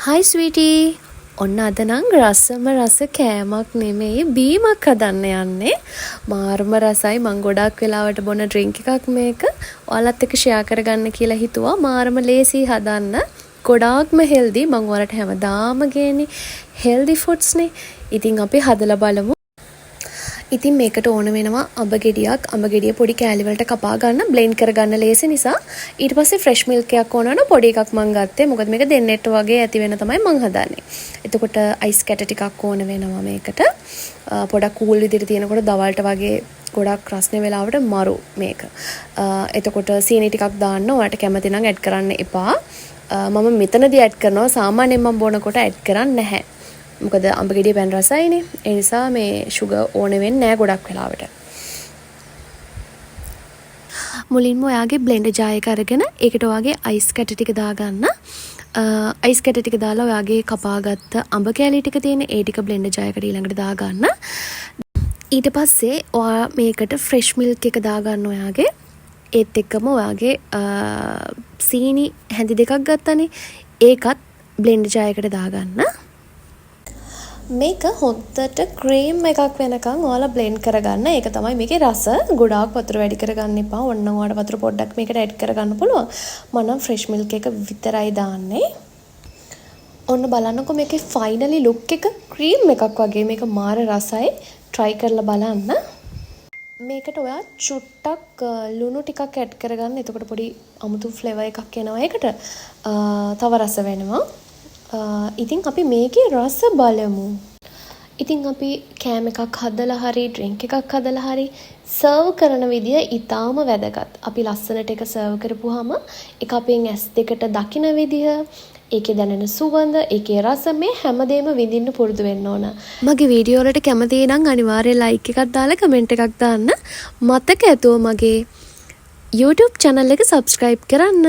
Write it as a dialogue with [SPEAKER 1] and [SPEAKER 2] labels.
[SPEAKER 1] Hi sweetie. ඔන්න අද නම් රසම රස කෑමක් නෙමෙයි බීමක් හදන්න යන්නේ. මාර්ම රසයි මං ගොඩක් වෙලාවට බොන ඩ්‍රින්ක් එකක් මේක. ඔයාලත් එක්ක ෂෙයා කරගන්න කියලා හිතුවා. මාර්ම ලේසි හදන්න. ගොඩාක්ම හෙල්දි. මං ඔයාලට හැමදාම ගේන්නේ හෙල්දි ෆුඩ්ස් නේ. ඉතින් අපි හදලා බලමු. ඉතින් මේකට ඕන වෙනවා අඹ ගෙඩියක්. අඹ ගෙඩිය පොඩි කෑලි වලට කපා ගන්න බ්ලෙන්ඩ් කරගන්න ලේසි නිසා. ඊට පස්සේ ෆ්‍රෙෂ් මිල්ක් එකක් ඕන වෙනවා. පොඩි එකක් මං ගත්තේ. මොකද මේක දෙන්නෙට වගේ ඇති වෙන තමයි මං හදන්නේ. එතකොට අයිස් කැට ටිකක් ඕන වෙනවා මේකට. පොඩක් කූල් විදිහට තියෙනකොට දවල්ට වගේ ගොඩක් රස්නේ වෙලාවට මරු මේක. එතකොට සීනි ටිකක් දාන්න. ඔයාලට කැමති නම් ඇඩ් කරන්න එපා. මම මෙතනදී ඇඩ් කරනවා. සාමාන්‍යයෙන් මම බොනකොට ඇඩ් කරන්නේ නැහැ. මොකද අඹ ගෙඩිය පැන් රසයිනේ. ඒ නිසා මේ sugar ඕන වෙන්නේ නැහැ ගොඩක් වෙලාවට. මුලින්ම ඔයාගේ බ්ලෙන්ඩර් ජාර් එක අරගෙන ඒකට ඔයාගේ අයිස් කැට ටික දාගන්න. අයිස් කැට ටික දාලා ඔයාගේ කපාගත්ත අඹ කැලි ටික තියෙන ඒ ටික බ්ලෙන්ඩර් ජාර් එකට ඊළඟට දාගන්න. ඊට පස්සේ ඔයා මේකට ෆ්‍රෙෂ් මිල්ක් එක දාගන්න ඔයාගේ. ඒත් එක්කම ඔයාගේ සීනි හැඳි දෙකක් ගත්තනේ. ඒකත් බ්ලෙන්ඩර් ජාර් එකට දාගන්න. මේක හොද්දට ක්‍රීම් එකක් වෙනකන් ඔයාලා බ්ලෙන්ඩ් කරගන්න. ඒක තමයි මේකේ රස. ගොඩාක් වතුර වැඩි කරගන්න එපා. ඔන්න ඔයාලට වතුර පොඩ්ඩක් මේකට ඇඩ් කරගන්න පුළුවන්. මම නම් ෆ්‍රෙෂ් මිල්ක් එක විතරයි දාන්නේ. ඔන්න බලන්නකො මේකේ ෆයිනලි ලුක් එක ක්‍රීම් එකක් වගේ. මේක මාර රසයි. try කරලා බලන්න. මේකට ඔයා චුට්ටක් ලුණු ටිකක් ඇඩ් කරගන්න. එතකොට පොඩි අමුතු ෆ්ලේවර් එකක් එනවා ඒකට. තව රස වෙනවා. ඉතින් අපි මේකේ රස බලමු. ඉතින් අපි කෑම එකක් හදලා හරි ඩ්‍රින්ක් එකක් හදලා හරි සර්ව් කරන විදිය ඊටාම වැදගත්. අපි ලස්සනට එක සර්ව් කරපුවාම ඒක අපෙන් ඇස් දෙකට දකින විදිය, ඒකේ දැනෙන සුවඳ, ඒකේ රස මේ හැමදේම විඳින්න පුරුදු වෙන්න ඕන. මගේ වීඩියෝ වලට කැමති නම් අනිවාර්යයෙන් ලයික් එකක් දාලා කමෙන්ට් එකක් දාන්න. මතක ඇතුව මගේ YouTube channel එක subscribe කරන්න.